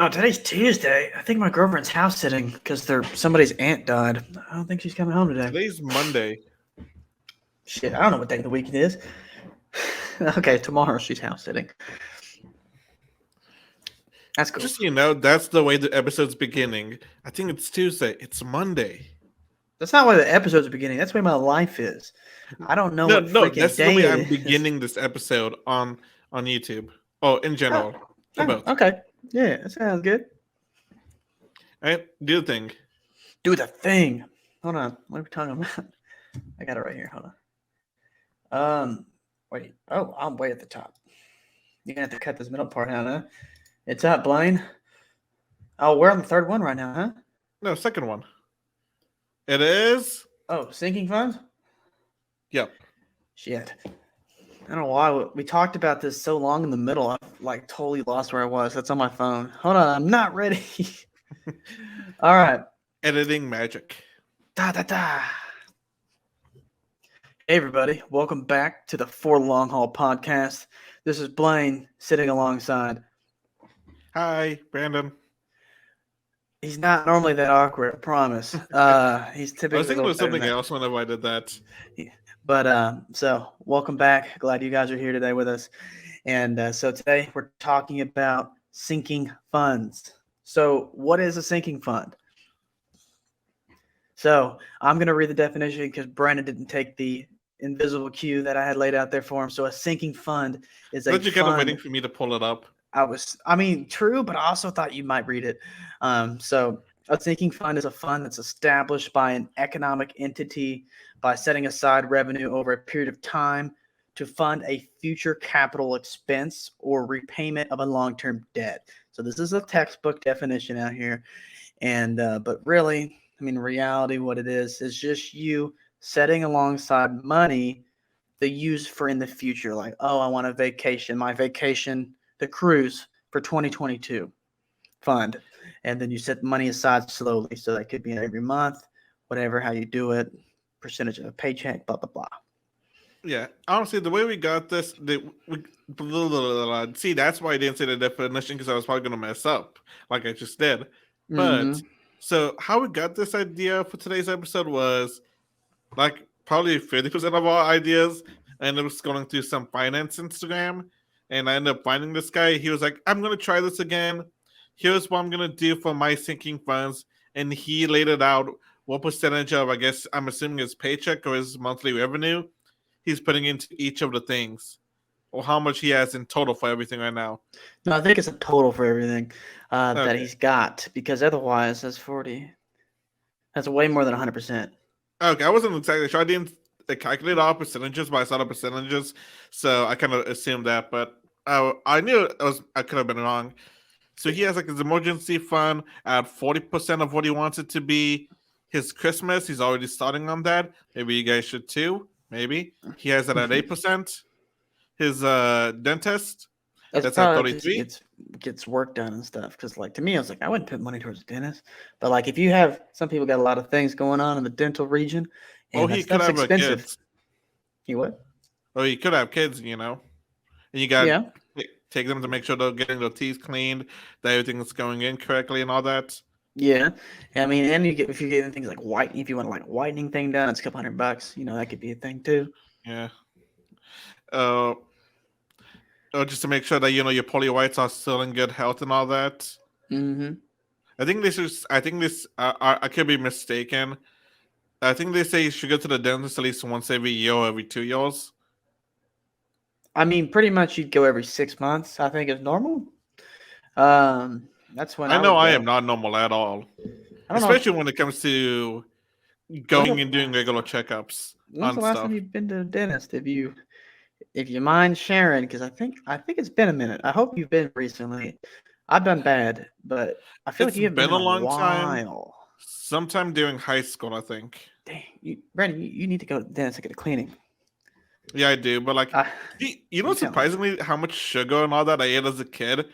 Oh, today's Tuesday. I think my girlfriend's house sitting because somebody's aunt died. I don't think she's coming home today. Today's Monday. Shit, I don't know what day of the week it is. Okay, tomorrow she's house sitting. That's cool. Just so you know, that's the way the episode's beginning. I think it's Tuesday. It's Monday. That's not why the episode's beginning. That's the way my life is. I don't know No, what no, freaking that's the day way it I'm is. beginning this episode on YouTube. Oh, in Oh, general, or oh, both. okay. Yeah, that sounds good. All right, do the thing. Do the thing. Hold on. What are we talking about? I got it right here. Hold on. Wait. Oh, I'm way at the top. You're gonna have to cut this middle part out, huh? It's up, Blaine. Oh, we're on the third one right now, huh? No, second one. It is. Oh, sinking funds? Yep. Shit. I don't know why we talked about this so long in the middle. I've like totally lost where I was. That's on my phone. Hold on, I'm not ready. All right. Editing magic. Da da da. Hey everybody, welcome back to the For Long Haul podcast. This is Blaine sitting alongside. Hi, Brandon. He's not normally that awkward, I promise. He's typically I was thinking a little of better than something that. else whenever I did that. But so welcome back. Glad you guys are here today with us. And so today we're talking about sinking funds. So what is a sinking fund? So I'm going to read the definition because Brandon didn't take the invisible cue that I had laid out there for him. So a sinking fund is a But you're kind of fund. waiting for me to pull it up. True, but I also thought you might read it. So a sinking fund is a fund that's established by an economic entity by setting aside revenue over a period of time to fund a future capital expense or repayment of a long-term debt. So this is a textbook definition out here. And but really, I mean, reality, what it is just you setting alongside money to use for in the future. Like, oh, I want a vacation. My vacation, the cruise for 2022 fund. And then you set money aside slowly. So that could be every month, whatever, how you do it, percentage of a paycheck, blah, blah, blah. Yeah, honestly, the way we got this, see, that's why I didn't say the definition because I was probably going to mess up, like I just did. But Mm-hmm. so how we got this idea for today's episode was like probably 50% of our ideas. I ended up going through some finance Instagram, and I ended up finding this guy. He was like, "I'm going to try this again. Here's what I'm going to do for my sinking funds," and he laid it out. What percentage of, I guess, I'm assuming his paycheck or his monthly revenue he's putting into each of the things, or how much he has in total for everything right now. No, I think it's a total for everything that Okay. he's got, because otherwise that's 40. That's way more than 100%. Okay, I wasn't exactly sure. I didn't calculate all percentages, but I saw the percentages, so I kind of assumed that. But I knew I could have been wrong. So he has like his emergency fund at 40% of what he wants it to be. His Christmas, he's already starting on that. Maybe you guys should too. Maybe he has it at 8%. His dentist, That's that's at probably because he 33. gets work done and stuff. Because like to me, I was like, I wouldn't put money towards a dentist. But like if you have some people got a lot of things going on in the dental region, Oh, and that he could stuff's have expensive. kids. You what? Oh, he could have kids, and you got Yeah, to take them to make sure they're getting their teeth cleaned, that everything's going in correctly, and all that. yeah. I mean, and if you're getting things like whitening, if you want like whitening thing done, it's a couple $100. You know, that could be a thing too. Yeah. Uh, just to make sure that your poly whites are still in good health and all that. Mm-hmm. I think this is. I think this. I could be mistaken. I think they say you should go to the dentist at least once every year or every 2 years. I mean, pretty much you'd go every 6 months. I think is normal. That's when I I know would I am go. not normal at all, I don't know. especially when it comes to going and doing regular checkups When's the on last time stuff. you've been to the dentist? If you mind sharing, because I think it's been a minute. I hope you've been recently. I've done bad, but I feel like It's you haven't been been in a a long time. while. Sometime during high school, I think. Dang, Brandon, you need to go to the dentist to get a cleaning. Yeah, I do. But like, Uh, you know, I'm telling you. surprisingly, how much sugar and all that I ate as a kid.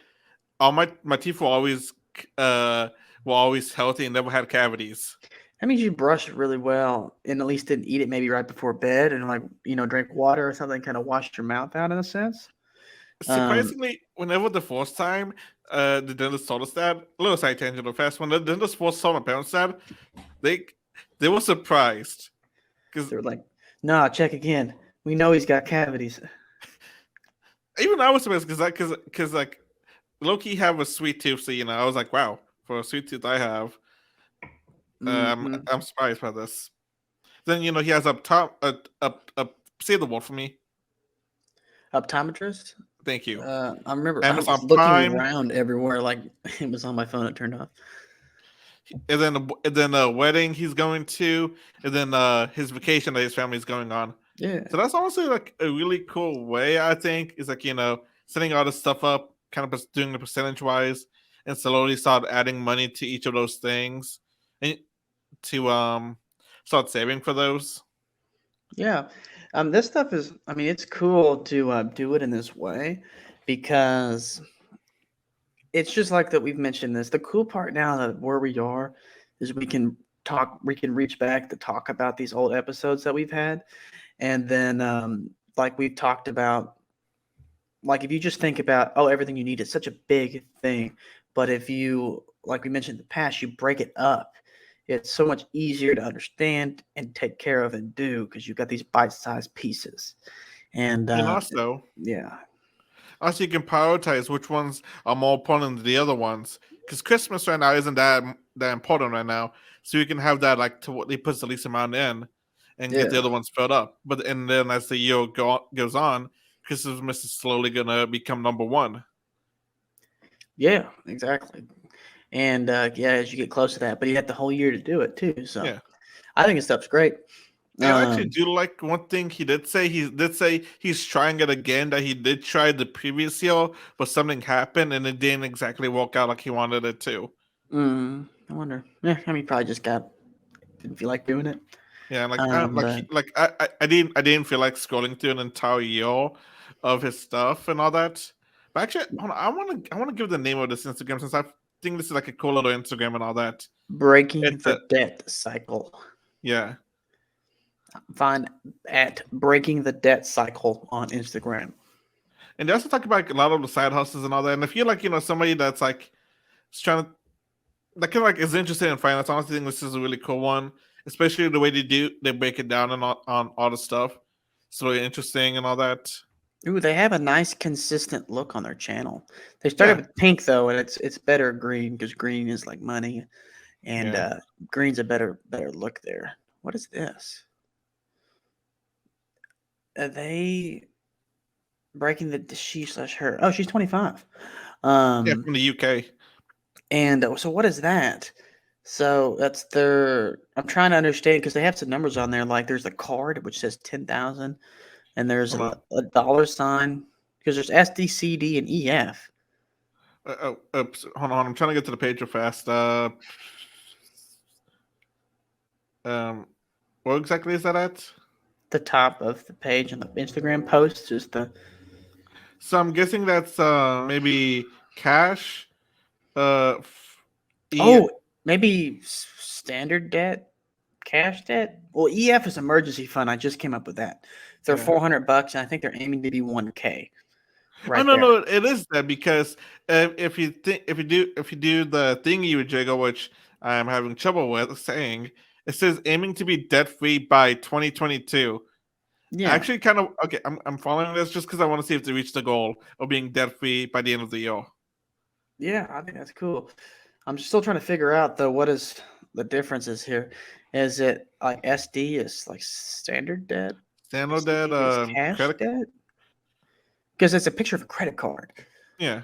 All my teeth were always healthy and never had cavities. That means you brush really well and at least didn't eat it maybe right before bed and like, drink water or something, kind of wash your mouth out in a sense. Um, Surprisingly, whenever the first time the dentist told us that, a little side tangent real fast, when the dentist first told my parents that, they they were surprised because they were like, "Nah, check again. We know he's got cavities." even I was surprised because like Loki have a sweet tooth, so I was like, wow, for a sweet tooth I have, Mhm. I'm surprised by this. Then he has up top, say the word for me. Optometrist. Thank you. I remember I was Amazon looking Prime, around everywhere, like it was on my phone. It turned off. and then a wedding he's going to, and then his vacation that his family's going on. Yeah, So that's honestly like a really cool way. I think is like setting all this stuff up, kind of doing the percentage wise, and slowly start adding money to each of those things, and to start saving for those. yeah. This stuff is. I mean, it's cool to do it in this way because it's just like that. We've mentioned this. The cool part now that where we are is we can talk. We can reach back to talk about these old episodes that we've had, and then like we've talked about. Like if you just think about everything you need is such a big thing, but if you like we mentioned in the past, you break it up, it's so much easier to understand and take care of and do because you've got these bite-sized pieces. And And yeah, also you can prioritize which ones are more important than the other ones. Because Christmas right now isn't that important right now, so you can have that like to what he puts the least amount in, and get the yeah, other ones filled up. But and then as the year goes on, Christmas is slowly gonna become number one. yeah, exactly. And yeah, as you get close to that, but you have the whole year to do it too. So Yeah. I think this stuff's great. And I actually Um, do like one thing he did say. He did say he's trying it again. That he did try the previous year, but something happened and it didn't exactly work out like he wanted it to. I wonder. Yeah, I mean, probably just didn't feel like doing it. Yeah, like But I didn't feel like scrolling through an entire year of his stuff and all that. But actually, hold on, I want to give the name of this Instagram since I think this is like a cool little Instagram and all that. breaking It's the debt cycle. yeah, Find at Breaking the Debt Cycle on Instagram. and they also talk about like, a lot of the side hustles and all that. And if you're like somebody that's like is trying to that kind of like is interested in finance, I honestly think this is a really cool one, especially the way they break it down and on all the stuff. It's really interesting and all that. Ooh, they have a nice consistent look on their channel. They started Yeah, with pink though, and it's better green because green is like money, and yeah. green's a better look there. What is this? Are they breaking the she slash her? Oh, she's 25. Yeah, Um, from the UK. and so what is that? So that's their. I'm trying to understand because they have some numbers on there. Like there's a card which says 10,000. And there's Hold on. a dollar sign because there's SDCD and EF. Oops, hold on. I'm trying to get to the page real fast. Um, what exactly is that at? The top of the page on the Instagram post is the So I'm guessing that's maybe cash. Uh, f- e- maybe standard debt, cash debt. Well, EF is emergency fund. I just came up with that. They're yeah. $400, and I think they're aiming to be 1K Oh right no, there. no, it is that because if you do the thing you would jiggle, which I'm having trouble with saying, it says aiming to be debt free by 2022. Yeah, Actually, kind of okay. I'm following this just because I want to see if they reach the goal of being debt free by the end of the year. yeah, I think that's cool. I'm still trying to figure out though what is the differences here. Is it like SD is like standard debt? Standard debt, CD is cash credit, debt? Because it's a picture of a credit card. yeah.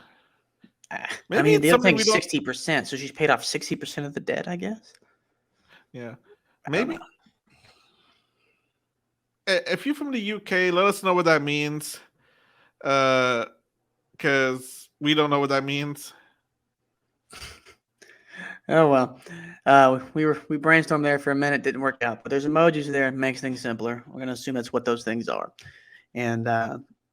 I Maybe mean, it's the other something thing we is don't. 60%, so she's paid off 60% of the debt, I guess? Yeah, I don't know. maybe if you're from the UK, let us know what that means. Because we don't know what that means. Oh, well. We brainstormed there for a minute, didn't work out, but there's emojis there, it makes things simpler. We're gonna assume that's what those things are. And,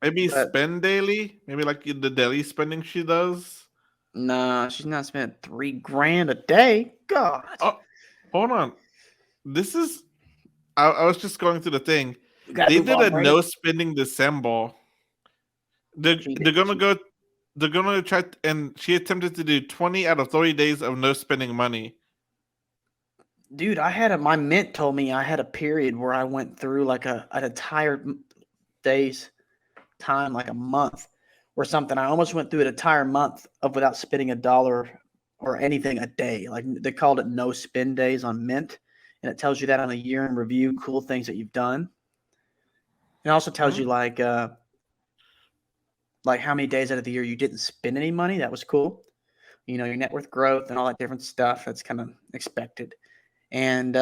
Maybe but spend daily. Maybe like the daily spending she does. no, she's not spending 3 grand a day. God. Oh, hold on. This is. I was just going through the thing. We gotta They move did on, a Brandon. no spending December. they're gonna go. They're gonna try, and she attempted to do 20 out of 30 days of no spending money. Dude, my Mint told me I had a period where I went through like an entire day's time, like a month or something. I almost went through an entire month of without spending $1 or anything a day. Like they called it no spend days on Mint, and it tells you that on a year in review, cool things that you've done. It also tells you like how many days out of the year you didn't spend any money. That was cool. You know, your net worth growth and all that different stuff. That's kind of expected. And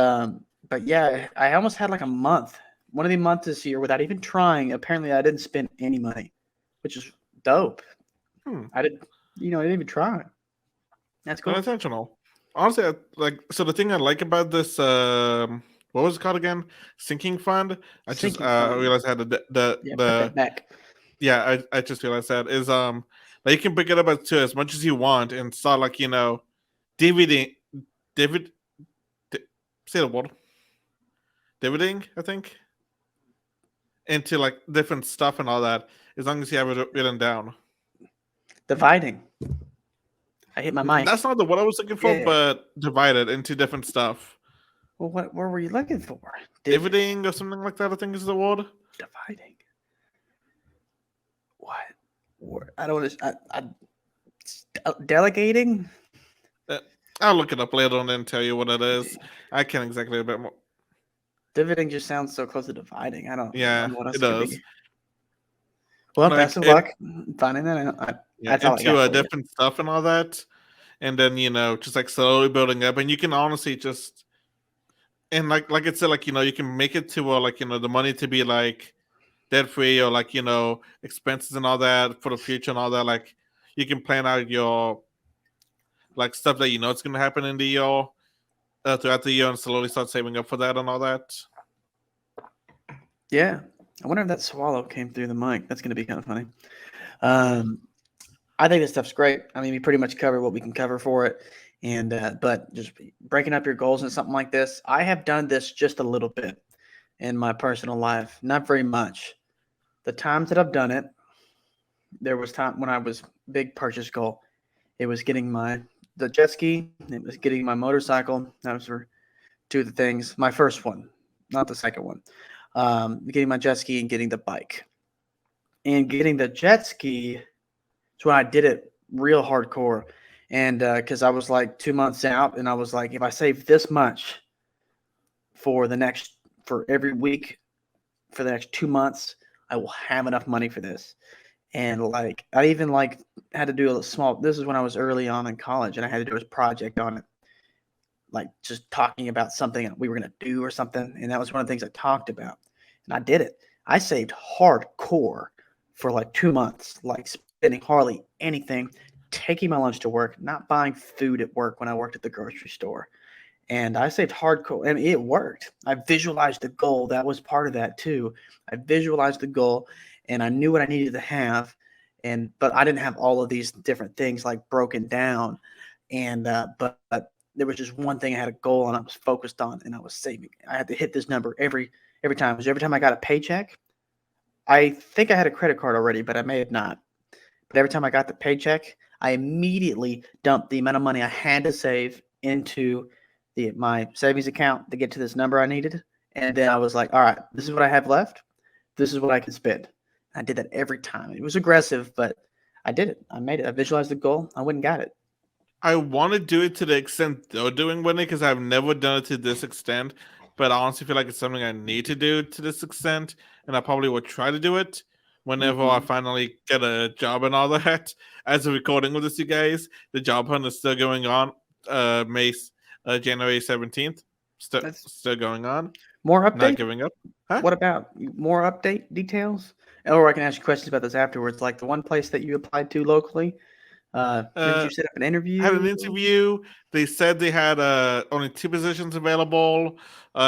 but yeah, I almost had like a month, one of the months this year without even trying. Apparently, I didn't spend any money, which is dope. I didn't even try. That's cool. Unintentional. Honestly, so the thing I like about this, what was it called again? Sinking fund. I just realized I had put that back. Yeah, I just realized that is that you can pick it up to as much as you want and start like dividend. Say the word. Dividending, I think, into like different stuff and all that, as long as you have it written down. Dividing. I hit my mic. That's not the what I was looking for, but divided into different stuff. Well, what were you looking for? Dividending or something like that, I think is the word. Dividing. What? I don't. Delegating. I'll look it up later on and tell you what it is. I can't exactly a bit more. Dividending just sounds so close to dividing. I don't. Yeah, know what else it does. Be. Well, best of luck finding that out. Into different stuff and all that, and then just like slowly building up, and you can honestly just, and like I said, like you can make it to the money to be like debt free or like expenses and all that for the future and all that. Like you can plan out your like stuff that it's going to happen in the year throughout the year and slowly start saving up for that and all that. Yeah, I wonder if that swallow came through the mic. That's going to be kind of funny. I think this stuff's great. I mean, we pretty much covered what we can cover for it, and but just breaking up your goals and something like this. I have done this just a little bit in my personal life, not very much. The times that I've done it, there was time when I was big purchase goal. It was getting the jet ski. It was getting my motorcycle. Those were two of the things. My first one, not the second one. Getting my jet ski and getting the bike. And getting the jet ski is when I did it real hardcore. And because I was like 2 months out, and I was like, if I save this much for every week for the next 2 months, I will have enough money for this. And like I even had to do this is when I was early on in college, and I had to do a project on it, like just talking about something we were going to do or something. And that was one of the things I talked about, and I did it. I saved hardcore for like 2 months, like spending hardly anything, taking my lunch to work, not buying food at work when I worked at the grocery store. And I saved hardcore, and it worked. I visualized the goal. That was part of that too. I visualized the goal, and I knew what I needed to have, but I didn't have all of these different things like broken down. And but there was just one thing I had a goal, and I was focused on, and I was saving. I had to hit this number every time. Because every time I got a paycheck, I think I had a credit card already, but I may have not. But every time I got the paycheck, I immediately dumped the amount of money I had to save into my savings account to get to this number I needed. And then I was like, all right, this is what I have left. This is what I can spend. I did that every time. It was aggressive, but I did it. I made it. I visualized the goal. I went and got it. I want to do it to the extent they're doing with it because I've never done it to this extent. But I honestly feel like it's something I need to do to this extent. And I probably will try to do it whenever I finally get a job and all that. As a recording with this, you guys, the job hunt is still going on. January 17th. Still going on. More updates? Not giving up. Huh? What about more update details? Or I can ask you questions about this afterwards. Like the one place that you applied to locally. Did you set up an interview? I had an interview. They said they had only 2 positions available.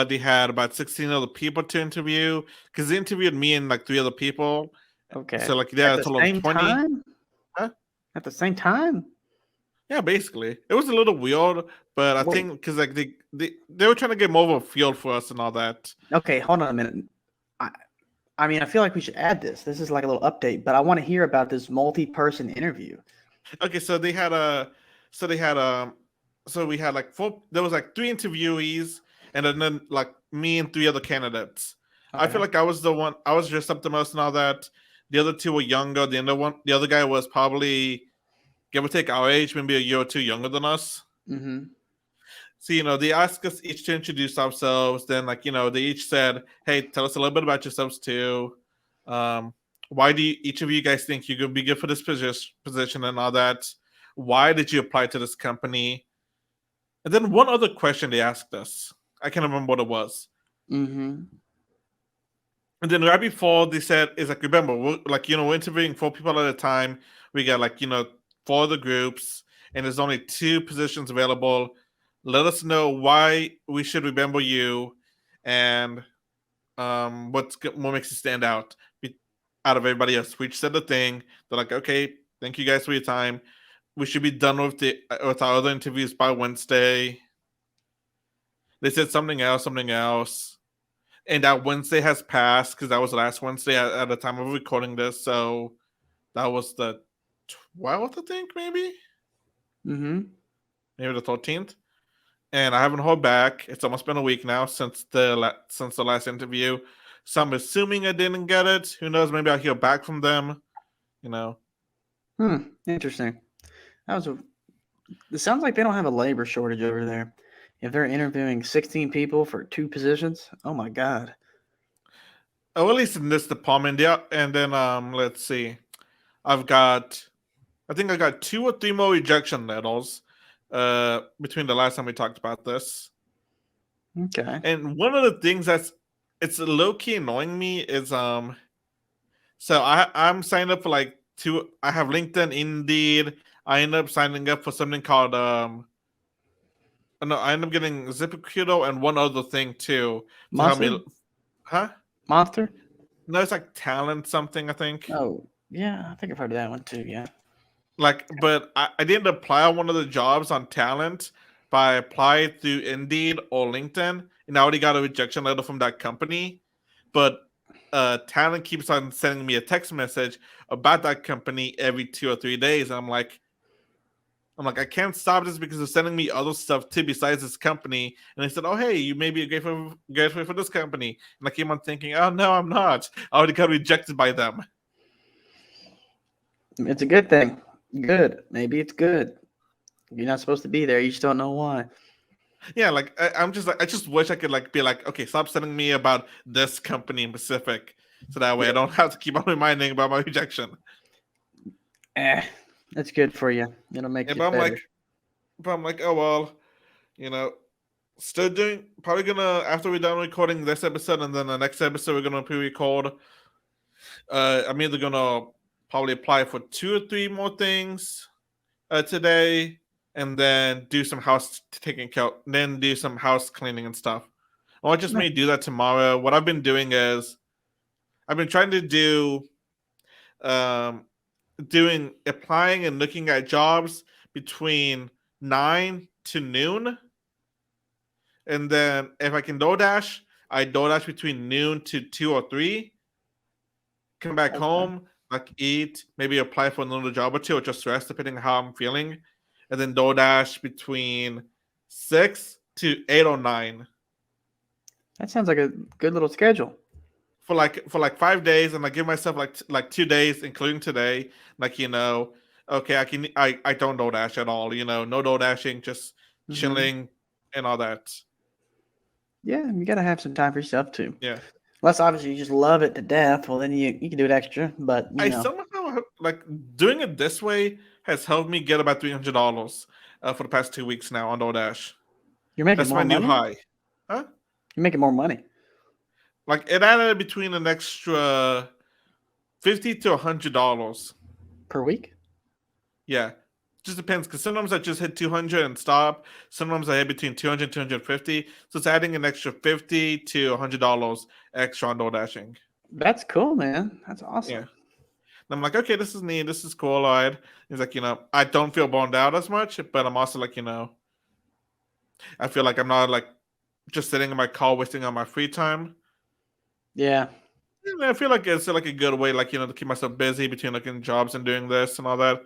They had about 16 other people to interview because they interviewed me and like 3 other people. Okay. So like a total of 20. Time? Huh? At the same time? Yeah, basically. It was a little weird, but I think because like they were trying to get more of a field for us and all that. Okay, hold on a minute. I mean, I feel like we should add this. This is like a little update, but I want to hear about this multi-person interview. Okay, so they had a, so they had so we had like four. There was like three interviewees, and then like me and three other candidates. I feel Okay. like I was the one. I was dressed up the most and all that. The other two were younger. The other guy was probably give or take our age, maybe a year or two younger than us. Mm-hmm. So they asked us each to introduce ourselves. Then they each said, "Hey, tell us a little bit about yourselves too. Um, why do each of you guys think you could be good for this position and all that? Why did you apply to this company?" And then one other question they asked us. I can't remember what it was. Mm-hmm. And then right before they said, "Is like remember, we're interviewing four people at a time. We got four other groups, and there's only two positions available. Let us know why we should remember you, and what makes you stand out out of everybody else." We said the thing. They're like, "Okay, thank you guys for your time. We should be done with our other interviews by Wednesday." They said something else. And that Wednesday has passed because that was last Wednesday at the time of recording this. So that was the 12th, I think, Mm-hmm. maybe the 13th. And I haven't heard back. It's almost been a week now since the last interview. So I'm assuming I didn't get it. Who knows? Maybe I'll hear back from them. You know. Interesting. That was a. It sounds like they don't have a labor shortage over there. If they're interviewing 16 people for 2 positions, oh my god. Oh, at least in this department, yeah. And then let's see. I've got I think I got 2 or 3 more rejection letters between the last time we talked about this. Okay. And one of the things it's low key annoying me is so I'm signed up for like 2. I have LinkedIn, Indeed. I end up signing up for something called no, I end up getting ZipRecruiter and one other thing too to help Monster? me. Huh? Monster? No, it's like talent something, I think. Oh, yeah. I think I've heard of that one too. Yeah. But I didn't apply on one of the jobs on talent, but I applied through Indeed or LinkedIn, and I already got a rejection letter from that company. But talent keeps on sending me a text message about that company every 2 or 3 days. And I'm like, I can't stop this because they're sending me other stuff too besides this company. And they said, "Oh, hey, you may be a great fit for this company." And I came on thinking, "Oh no, I'm not. I already got rejected by them." It's a good thing. Good. Maybe it's good. You're not supposed to be there. You just don't know why. Yeah, I'm just like I just wish I could be like, okay, stop sending me about this company in Pacific, so that way I don't have to keep on reminding about my rejection. That's good for you. It'll make Yeah, you better. but I'm like, oh well, you know, still doing probably gonna after we're done recording this episode and then the next episode we're gonna pre-record. I'm either gonna probably apply for 2 or 3 more things today, and then do some house taking care, then do some house cleaning and stuff. Or I just may do that tomorrow. What I've been doing is I've been trying to do um doing applying and looking at jobs between 9 to noon. And then if I can DoorDash, I DoorDash between noon to 2 or 3. Come back Okay. home, like eat, maybe apply for another job or two, or just rest depending on how I'm feeling. And then DoorDash between 6 to 8 or 9. That sounds like a good little schedule. For like 5 days, and I give myself like 2 days, including today. Okay, I don't DoorDash at all. No DoorDashing, just Mm-hmm. chilling and all that. Yeah, you gotta have some time for yourself too. Yeah, Unless obviously you just love it to death. Well, then you can do it extra. But I somehow like doing it this way has helped me get about $300 for the past 2 weeks now on DoorDash. you're making That's my more new money. high. Huh? You're making more money Like it added between an extra $50 to $100. per week. Yeah. Just depends because sometimes I just hit 200 and stop. Sometimes I hit between 200 and 250. So it's adding an extra $50 to $100 extra on DoorDashing. That's cool, man. That's Yeah. awesome. And I'm like, okay, this is neat. This is cool. All right. He's like, I don't feel burned out as much, but I'm also like, I feel like I'm not like just sitting in my car wasting on my free time. Yeah. Yeah, I feel like it's like a good way, like to keep myself busy between looking jobs and doing this and all that.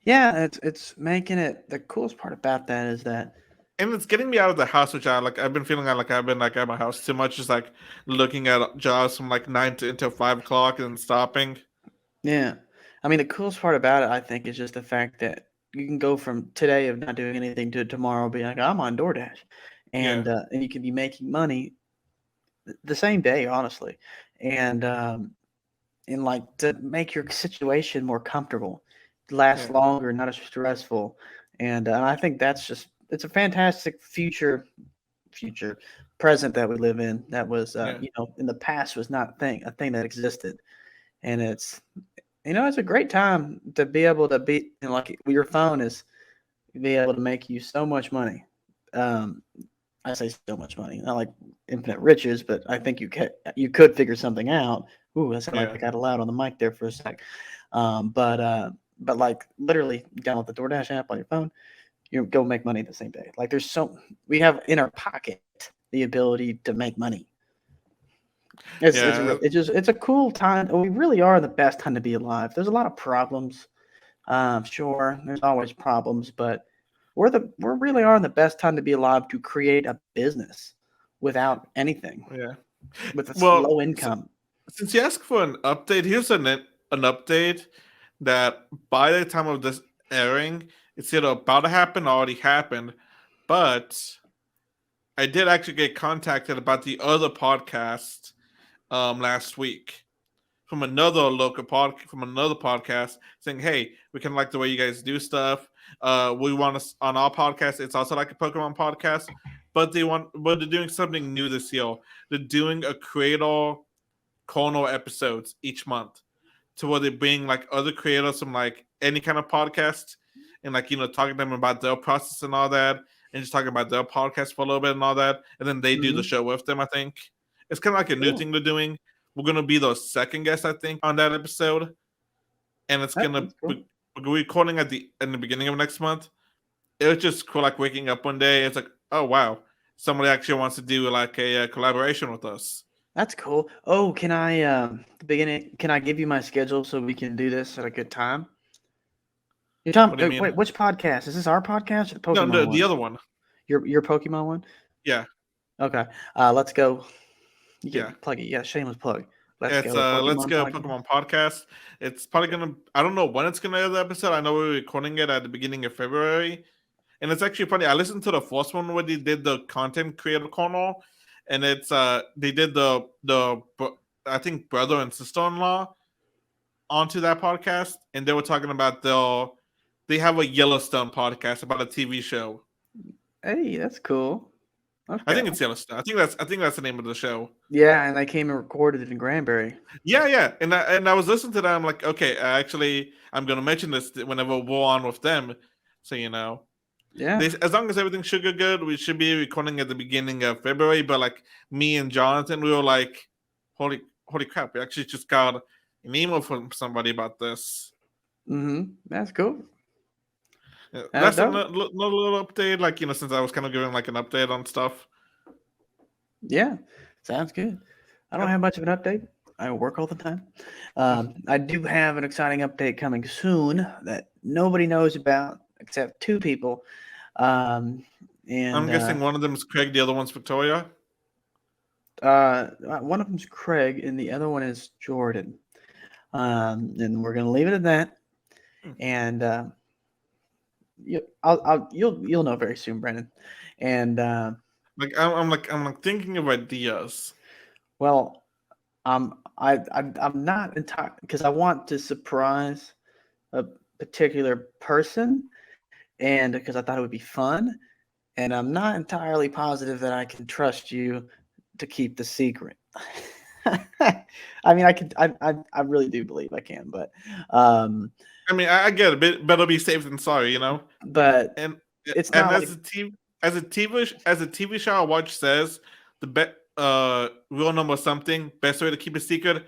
Yeah, it's making it the coolest part about that is that And it's getting me out of the house, which I like. I've been feeling like I've been like at my house too much, just like looking at jobs from like 9 until 5 o'clock and then stopping. yeah. I mean, the coolest part about it, I think, is just the fact that you can go from today of not doing anything to tomorrow being like, I'm on DoorDash, Yeah, and you can be making money the same day, honestly, and and like to make your situation more comfortable, last yeah, longer, not as stressful, and I think that's just it's a fantastic future present that we live in that was yeah, in the past was not a thing that existed, and it's a great time to be able to be like your phone is be able to make you so much money. um I say so much money, not like infinite riches, but I think you could figure something out. Ooh, that sounded like yeah, I got loud on the mic there for a sec. But like literally, you download the DoorDash app on your phone, you go make money the same day. Like we have in our pocket the ability to make money. yeah, It's a cool time. We really are the best time to be alive. There's a lot of problems. Sure, there's always problems, but we're really are in the best time to be alive to create a business without anything, yeah. with a Well, low income. since you asked for an update, here's an update that by the time of this airing, it's either about to happen or already happened. But I did actually get contacted about the other podcast last week from another from another podcast saying, "Hey, we kind of like the way you guys do stuff. We want us on our podcast. It's also like a Pokemon podcast, but they're doing something new this year. They're doing a Creator Kono episodes each month, to where they bring like other creators from like any kind of podcast, and like talking to them about their process and all that, and just talking about their podcast for a little bit and all that, and then they do the Mhm. show with them. I think it's kind of like a new Cool. thing they're doing. We're gonna be the second guest, I think, on that episode, and it's gonna That's cool. we're recording at the in the beginning of next month. It was just cool, like waking up one day, it's like, oh wow, somebody actually wants to do like a collaboration with us. That's cool. Oh, can I the beginning? Can I give you my schedule so we can do this at a good time? You're What talking. do you mean? Wait, which podcast is this? Our podcast or the No, Pokemon no, the one? other one. Your Pokemon one? Yeah, Okay. Let's go. You yeah. get plug it. Yeah, shameless plug. Let's It's go. Let's Pokemon Go podcast. Pokemon podcast. It's probably gonna. I don't know when it's gonna air the episode. I know we're recording it at the beginning of February, and it's actually funny. I listened to the first one where they did the content creator corner, and it's they did I think brother and sister in law onto that podcast, and they were talking about they have a Yellowstone podcast about a TV show. Hey, that's cool. I Okay. think it's Yellowstone. I think that's the name of the show. Yeah, and I came and recorded it in Granbury. Yeah, yeah, and I was listening to that. I'm like, okay, actually, I'm gonna mention this whenever we're on with them. So Yeah. this as long as everything should go good, we should be recording at the beginning of February. But like me and Jonathan, we were like, holy crap, we actually just got an email from somebody about this. Mm-hmm. That's cool. That's That's dope. another little update. Like since I was kind of giving like an update on stuff. Yeah. Sounds good. I don't Yep. have much of an update. I work all the time. I do have an exciting update coming soon that nobody knows about except two people. Um, and I'm guessing one of them is Craig, the other one's Victoria. One of them's Craig, and the other one is Jordan. And we're gonna leave it at that. Hmm. And you'll know very soon, Brennan. And Like I'm like thinking of ideas. well, I'm not entirely because I want to surprise a particular person, and because I thought it would be fun, and I'm not entirely positive that I can trust you to keep the secret. I mean, I could, I really do believe I can, um, I mean, I get it. Better be safe than sorry, but And it's and not like as a TV show I watch says, the rule number something, best way to keep a secret,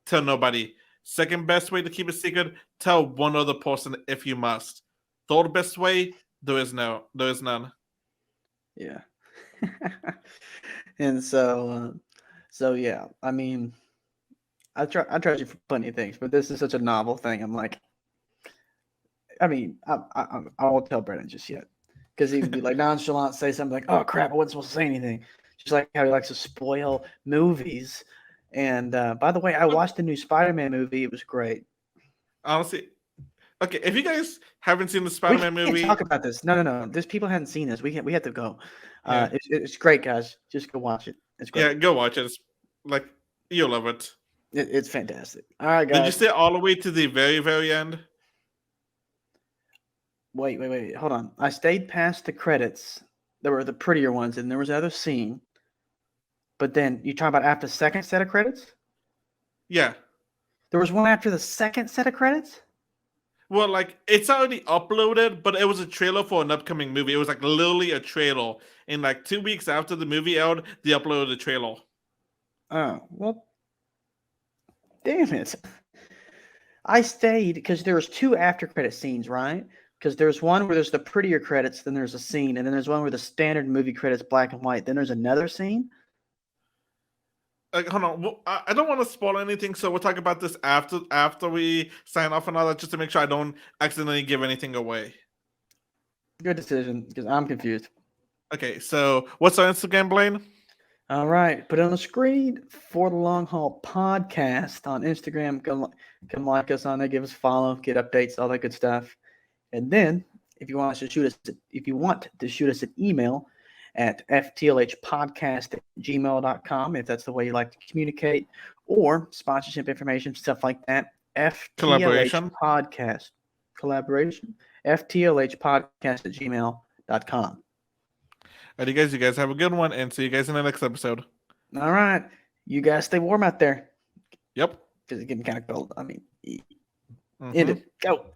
tell nobody. Second best way to keep a secret, tell one other person if you must. Third best way, there is none. yeah. And so yeah, I mean, I trust you for plenty of things, but this is such a novel thing. I'm like, I mean, I won't tell Brennan just yet because he would be like nonchalant, say something like, "Oh crap, I wasn't supposed to say anything." Just like how he likes to spoil movies. And by the way, I watched the new Spider-Man movie. It was great. Honestly, okay, if you guys haven't seen the We Spider-Man can't movie, talk about this. No. There's people hadn't seen this. We have to go. Yeah. It's great, guys. Just go watch it. It's great. yeah, go watch it. It's like you'll love it. It's fantastic. All right, Did you guys. stay all the way to the very, very end? Wait. Hold on. I stayed past the credits. There were the prettier ones, and there was another scene. But then you talk about after the second set of credits? Yeah. There was one after the second set of credits? Well, like it's already uploaded, but it was a trailer for an upcoming movie. It was like literally a trailer. And like 2 weeks after the movie out, they uploaded the trailer. Oh, well, damn it. I stayed because there was two after credit scenes, right? Because there's one where there's the prettier credits, then there's a scene, and then there's one where the standard movie credits black and white. Then there's another scene. Like, hold on. I don't want to spoil anything, so we'll talk about this after we sign off and all that, just to make sure I don't accidentally give anything away. Good decision, because I'm confused. Okay, so what's our Instagram, Blaine? All right, put it on the screen for the Long Haul Podcast on Instagram. Come like us on there, give us a follow, get updates, all that good stuff. And then, if you want to shoot us an email at ftlhpodcast@gmail.com, if that's the way you like to communicate, or sponsorship information, stuff like that. Collaboration. Collaboration. ftlhpodcast@gmail.com. Alrighty, guys, you guys have a good one, and see you guys in the next episode. All right. You guys stay warm out there. Yep. Because it's getting kind of cold. I mean, Mhm. end it. Go.